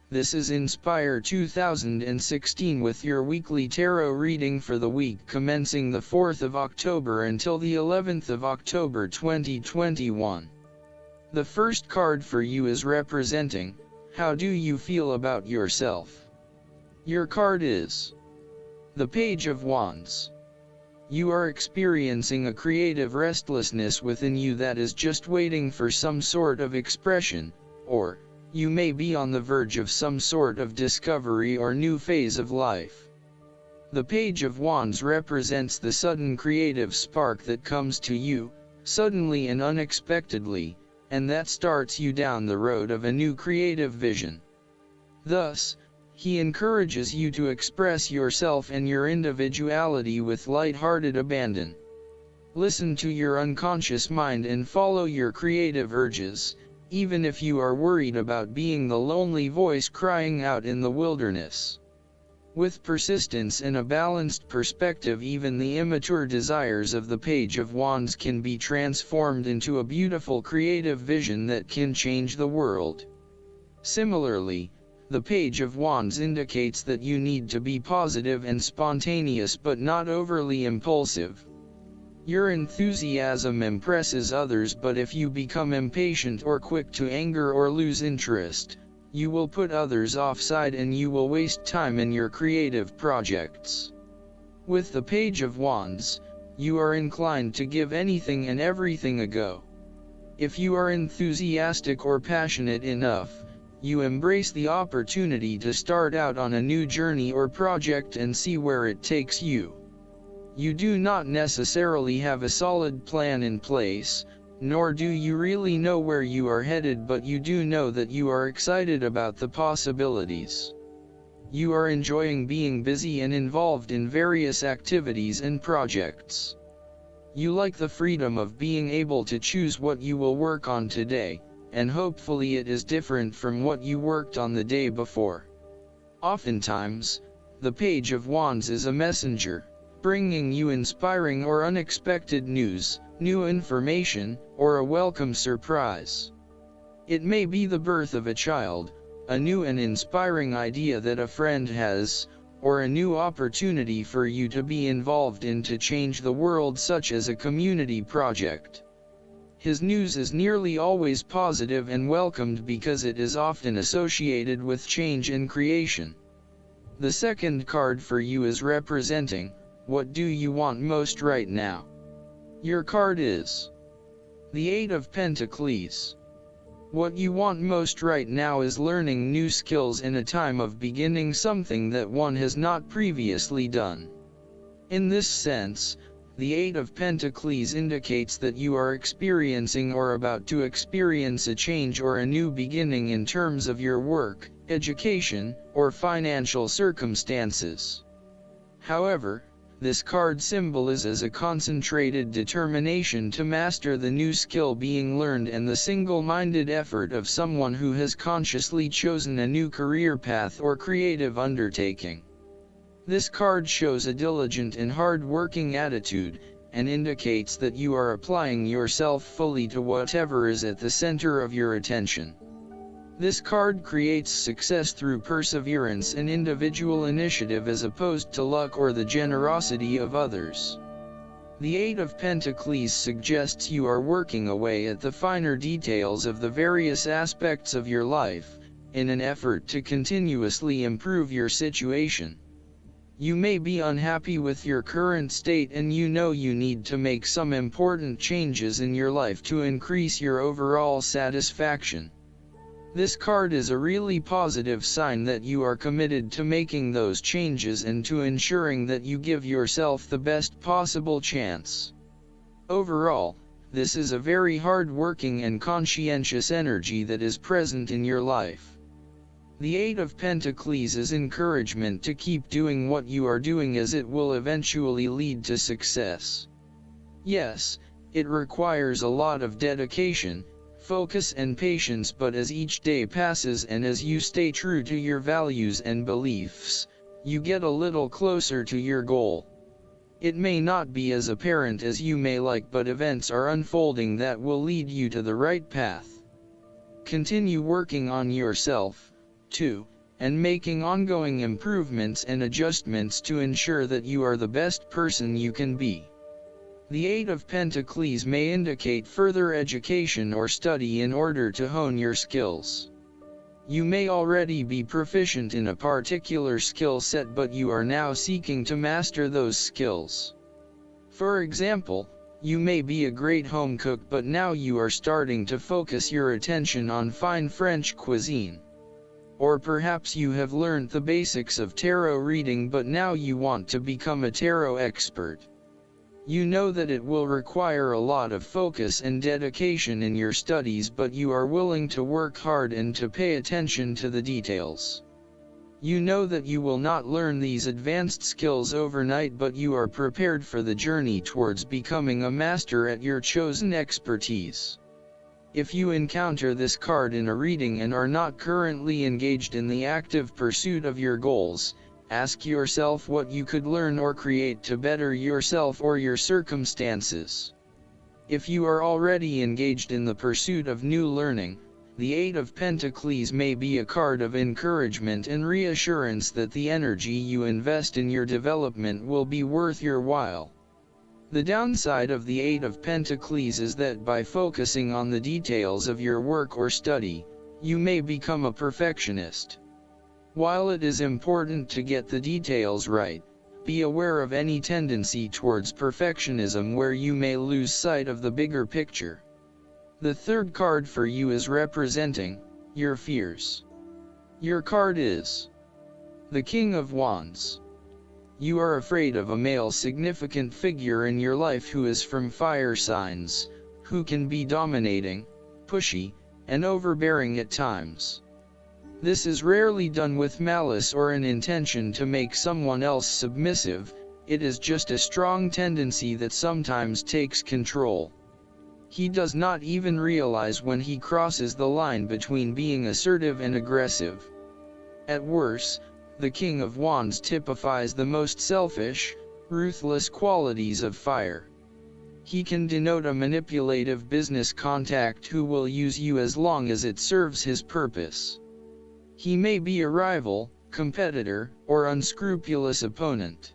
This is Inspire 2016 with your weekly tarot reading for the week commencing the 4th of October until the 11th of October 2021. The first card for you is representing, how do you feel about yourself? Your card is the Page of Wands. You are experiencing a creative restlessness within you that is just waiting for some sort of expression, or you may be on the verge of some sort of discovery or new phase of life. The Page of Wands represents the sudden creative spark that comes to you, suddenly and unexpectedly, and that starts you down the road of a new creative vision. Thus, he encourages you to express yourself and your individuality with light-hearted abandon. Listen to your unconscious mind and follow your creative urges, even if you are worried about being the lonely voice crying out in the wilderness. With persistence and a balanced perspective, even the immature desires of the Page of Wands can be transformed into a beautiful creative vision that can change the world. Similarly, the Page of Wands indicates that you need to be positive and spontaneous but not overly impulsive. Your enthusiasm impresses others, but if you become impatient or quick to anger or lose interest, you will put others offside and you will waste time in your creative projects. With the Page of Wands, you are inclined to give anything and everything a go. If you are enthusiastic or passionate enough, you embrace the opportunity to start out on a new journey or project and see where it takes you. You do not necessarily have a solid plan in place, nor do you really know where you are headed, but you do know that you are excited about the possibilities. You are enjoying being busy and involved in various activities and projects. You like the freedom of being able to choose what you will work on today, and hopefully it is different from what you worked on the day before. Oftentimes, the Page of Wands is a messenger, bringing you inspiring or unexpected news, new information, or a welcome surprise. It may be the birth of a child, a new and inspiring idea that a friend has, or a new opportunity for you to be involved in to change the world, such as a community project. His news is nearly always positive and welcomed because it is often associated with change and creation. The second card for you is representing, what do you want most right now? Your card is the Eight of Pentacles. What you want most right now is learning new skills in a time of beginning something that one has not previously done. In this sense, the Eight of Pentacles indicates that you are experiencing or about to experience a change or a new beginning in terms of your work, education, or financial circumstances. However, this card symbolizes a concentrated determination to master the new skill being learned and the single-minded effort of someone who has consciously chosen a new career path or creative undertaking. This card shows a diligent and hard-working attitude, and indicates that you are applying yourself fully to whatever is at the center of your attention. This card creates success through perseverance and individual initiative as opposed to luck or the generosity of others. The Eight of Pentacles suggests you are working away at the finer details of the various aspects of your life, in an effort to continuously improve your situation. You may be unhappy with your current state and you know you need to make some important changes in your life to increase your overall satisfaction. This card is a really positive sign that you are committed to making those changes and to ensuring that you give yourself the best possible chance. Overall, this is a very hard-working and conscientious energy that is present in your life. The Eight of Pentacles is encouragement to keep doing what you are doing, as it will eventually lead to success. Yes, it requires a lot of dedication, focus and patience, but as each day passes and as you stay true to your values and beliefs, you get a little closer to your goal. It may not be as apparent as you may like, but events are unfolding that will lead you to the right path. Continue working on yourself, too, and making ongoing improvements and adjustments to ensure that you are the best person you can be. The Eight of Pentacles may indicate further education or study in order to hone your skills. You may already be proficient in a particular skill set, but you are now seeking to master those skills. For example, you may be a great home cook, but now you are starting to focus your attention on fine French cuisine. Or perhaps you have learned the basics of tarot reading, but now you want to become a tarot expert. You know that it will require a lot of focus and dedication in your studies, but you are willing to work hard and to pay attention to the details. You know that you will not learn these advanced skills overnight, but you are prepared for the journey towards becoming a master at your chosen expertise. If you encounter this card in a reading and are not currently engaged in the active pursuit of your goals, ask yourself what you could learn or create to better yourself or your circumstances. If you are already engaged in the pursuit of new learning, the Eight of Pentacles may be a card of encouragement and reassurance that the energy you invest in your development will be worth your while. The downside of the Eight of Pentacles is that by focusing on the details of your work or study, you may become a perfectionist. While it is important to get the details right, be aware of any tendency towards perfectionism where you may lose sight of the bigger picture. The third card for you is representing your fears. Your card is the King of Wands. You are afraid of a male significant figure in your life who is from fire signs, who can be dominating, pushy, and overbearing at times. This is rarely done with malice or an intention to make someone else submissive. It is just a strong tendency that sometimes takes control. He does not even realize when he crosses the line between being assertive and aggressive. At worst, the King of Wands typifies the most selfish, ruthless qualities of fire. He can denote a manipulative business contact who will use you as long as it serves his purpose. He may be a rival, competitor, or unscrupulous opponent.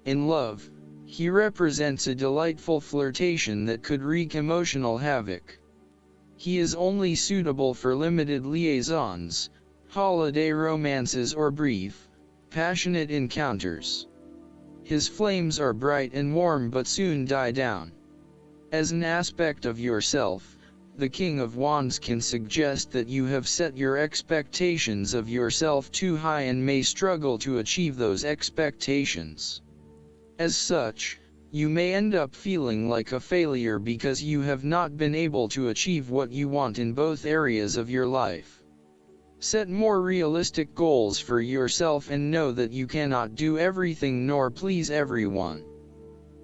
In love, he represents a delightful flirtation that could wreak emotional havoc. He is only suitable for limited liaisons, holiday romances, or brief, passionate encounters. His flames are bright and warm but soon die down. As an aspect of yourself, the King of Wands can suggest that you have set your expectations of yourself too high and may struggle to achieve those expectations. As such, you may end up feeling like a failure because you have not been able to achieve what you want in both areas of your life. Set more realistic goals for yourself and know that you cannot do everything nor please everyone.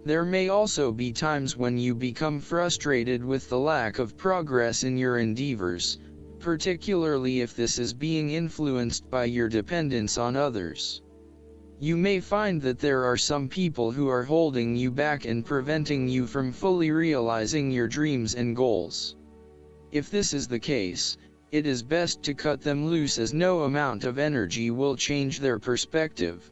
There may also be times when you become frustrated with the lack of progress in your endeavors, particularly if this is being influenced by your dependence on others. You may find that there are some people who are holding you back and preventing you from fully realizing your dreams and goals. If this is the case, it is best to cut them loose, as no amount of energy will change their perspective.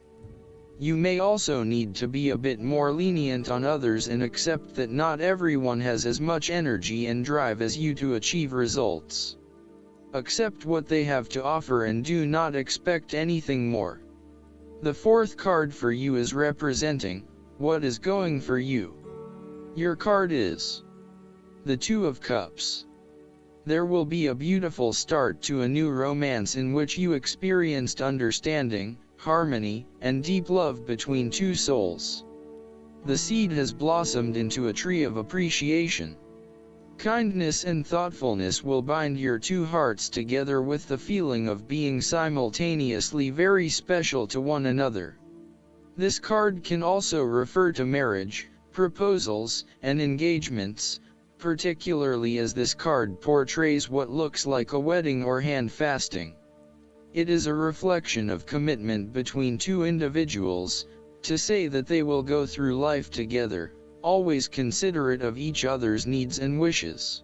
You may also need to be a bit more lenient on others and accept that not everyone has as much energy and drive as you to achieve results. Accept what they have to offer and do not expect anything more. The fourth card for you is representing what is going for you. Your card is the Two of Cups. There will be a beautiful start to a new romance in which you experienced understanding, harmony, and deep love between two souls. The seed has blossomed into a tree of appreciation. Kindness and thoughtfulness will bind your two hearts together with the feeling of being simultaneously very special to one another. This card can also refer to marriage, proposals, and engagements, particularly as this card portrays what looks like a wedding or hand fasting. It is a reflection of commitment between two individuals, to say that they will go through life together, always considerate of each other's needs and wishes.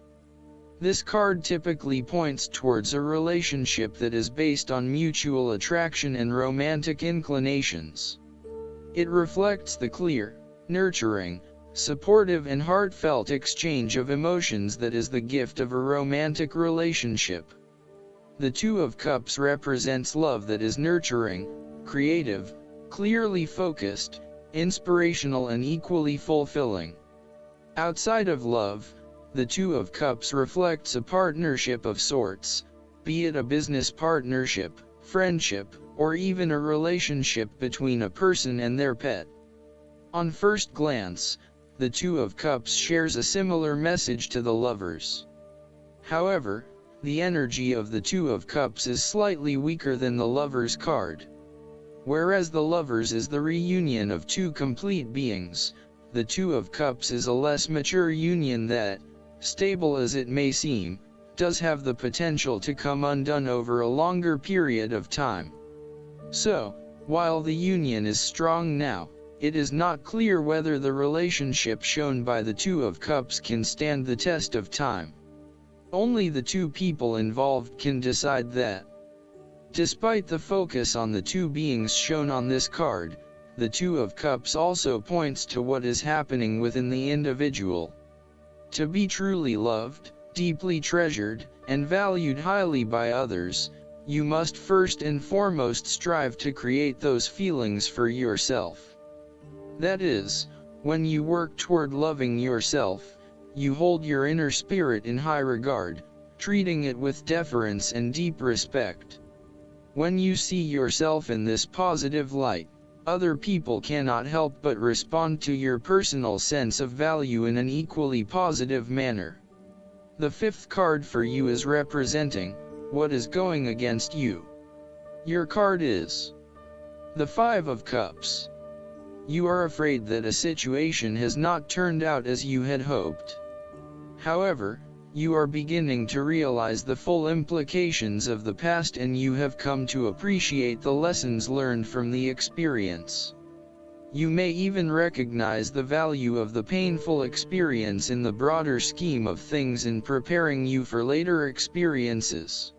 This card typically points towards a relationship that is based on mutual attraction and romantic inclinations. It reflects the clear, nurturing, supportive and heartfelt exchange of emotions that is the gift of a romantic relationship. The Two of Cups represents love that is nurturing, creative, clearly focused, inspirational and equally fulfilling. Outside of love, the Two of Cups reflects a partnership of sorts, be it a business partnership, friendship, or even a relationship between a person and their pet. On first glance, the Two of Cups shares a similar message to the Lovers. However, the energy of the Two of Cups is slightly weaker than the Lovers card. Whereas the Lovers is the reunion of two complete beings, the Two of Cups is a less mature union that, stable as it may seem, does have the potential to come undone over a longer period of time. So, while the union is strong now, it is not clear whether the relationship shown by the Two of Cups can stand the test of time. Only the two people involved can decide that. Despite the focus on the two beings shown on this card, the Two of Cups also points to what is happening within the individual. To be truly loved, deeply treasured, and valued highly by others, you must first and foremost strive to create those feelings for yourself. That is, when you work toward loving yourself, you hold your inner spirit in high regard, treating it with deference and deep respect. When you see yourself in this positive light, other people cannot help but respond to your personal sense of value in an equally positive manner. The fifth card for you is representing what is going against you. Your card is the Five of Cups. You are afraid that a situation has not turned out as you had hoped. However, you are beginning to realize the full implications of the past and you have come to appreciate the lessons learned from the experience. You may even recognize the value of the painful experience in the broader scheme of things in preparing you for later experiences.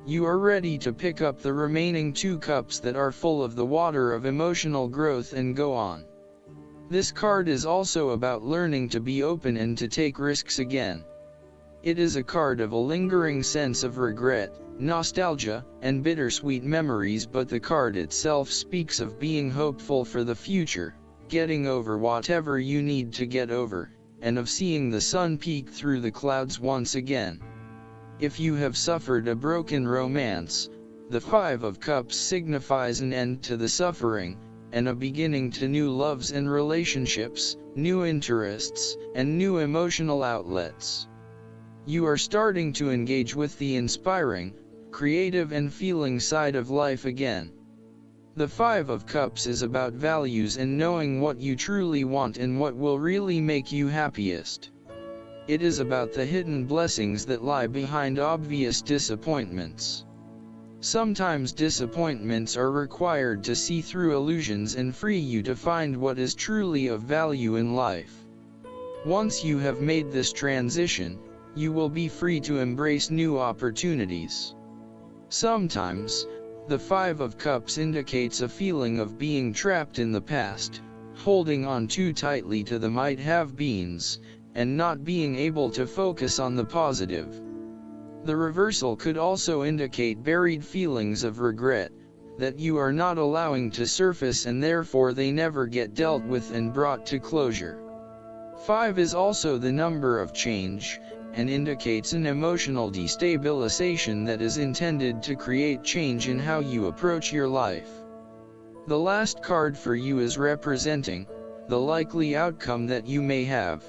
You are ready to pick up the remaining two cups that are full of the water of emotional growth and go on. This card is also about learning to be open and to take risks again. It is a card of a lingering sense of regret, nostalgia, and bittersweet memories, but the card itself speaks of being hopeful for the future, getting over whatever you need to get over, and of seeing the sun peek through the clouds once again. If you have suffered a broken romance, the Five of Cups signifies an end to the suffering, and a beginning to new loves and relationships, new interests, and new emotional outlets. You are starting to engage with the inspiring, creative and feeling side of life again. The Five of Cups is about values and knowing what you truly want and what will really make you happiest. It is about the hidden blessings that lie behind obvious disappointments. Sometimes disappointments are required to see through illusions and free you to find what is truly of value in life. Once you have made this transition, you will be free to embrace new opportunities. Sometimes, the Five of Cups indicates a feeling of being trapped in the past, holding on too tightly to the might-have-beens, and not being able to focus on the positive. The reversal could also indicate buried feelings of regret, that you are not allowing to surface and therefore they never get dealt with and brought to closure. 5 is also the number of change, and indicates an emotional destabilization that is intended to create change in how you approach your life. The last card for you is representing the likely outcome that you may have.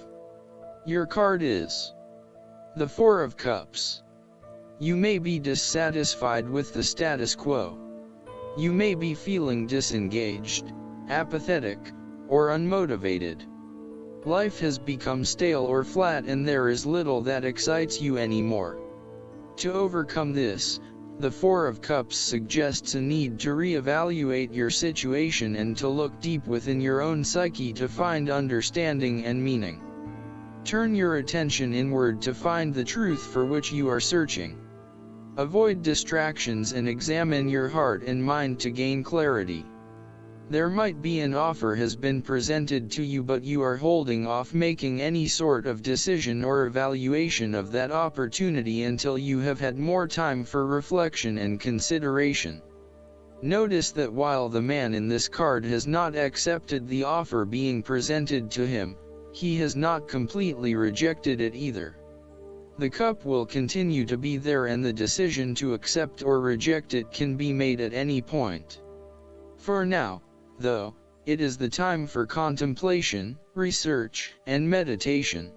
Your card is the Four of Cups. You may be dissatisfied with the status quo. You may be feeling disengaged, apathetic, or unmotivated. Life has become stale or flat and there is little that excites you anymore. To overcome this, the Four of Cups suggests a need to reevaluate your situation and to look deep within your own psyche to find understanding and meaning. Turn your attention inward to find the truth for which you are searching. Avoid distractions and examine your heart and mind to gain clarity. There might be an offer has been presented to you, but you are holding off making any sort of decision or evaluation of that opportunity until you have had more time for reflection and consideration. Notice that while the man in this card has not accepted the offer being presented to him, he has not completely rejected it either. The cup will continue to be there, and the decision to accept or reject it can be made at any point. For now, though, it is the time for contemplation, research, and meditation.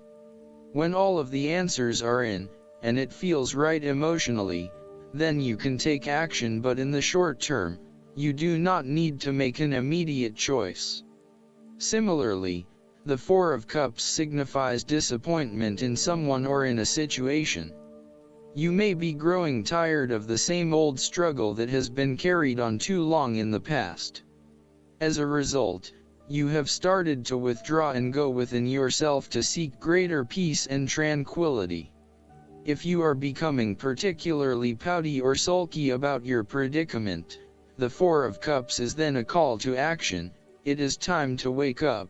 When all of the answers are in, and it feels right emotionally, then you can take action, but in the short term, you do not need to make an immediate choice. Similarly, the Four of Cups signifies disappointment in someone or in a situation. You may be growing tired of the same old struggle that has been carried on too long in the past. As a result, you have started to withdraw and go within yourself to seek greater peace and tranquility. If you are becoming particularly pouty or sulky about your predicament, the Four of Cups is then a call to action. It is time to wake up,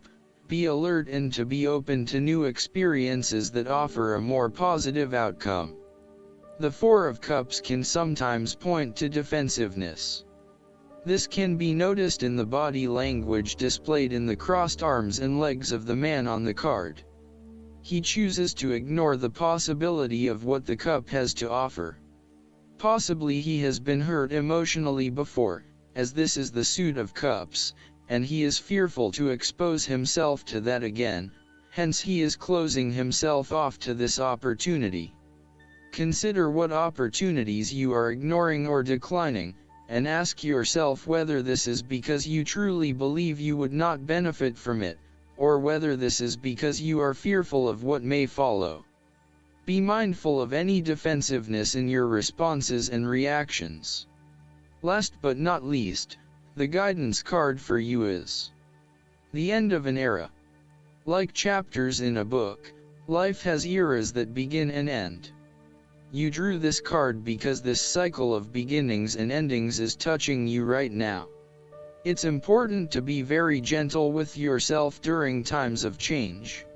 be alert, and to be open to new experiences that offer a more positive outcome. The Four of Cups can sometimes point to defensiveness. This can be noticed in the body language displayed in the crossed arms and legs of the man on the card. He chooses to ignore the possibility of what the cup has to offer. Possibly he has been hurt emotionally before, as this is the suit of cups, and he is fearful to expose himself to that again, hence he is closing himself off to this opportunity. Consider what opportunities you are ignoring or declining, and ask yourself whether this is because you truly believe you would not benefit from it, or whether this is because you are fearful of what may follow. Be mindful of any defensiveness in your responses and reactions. Last but not least, the guidance card for you is the end of an era. Like chapters in a book, life has eras that begin and end. You drew this card because this cycle of beginnings and endings is touching you right now. It's important to be very gentle with yourself during times of change.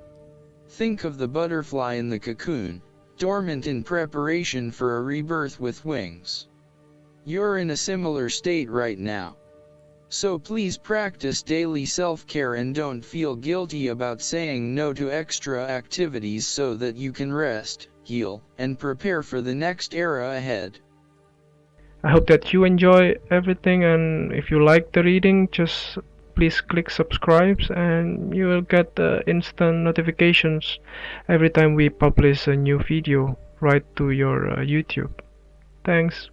Think of the butterfly in the cocoon, dormant in preparation for a rebirth with wings. You're in a similar state right now. So please practice daily self-care and don't feel guilty about saying no to extra activities so that you can rest, heal, and prepare for the next era ahead. I hope that you enjoy everything, and if you like the reading, just please click subscribe and you will get instant notifications every time we publish a new video right to your YouTube. Thanks.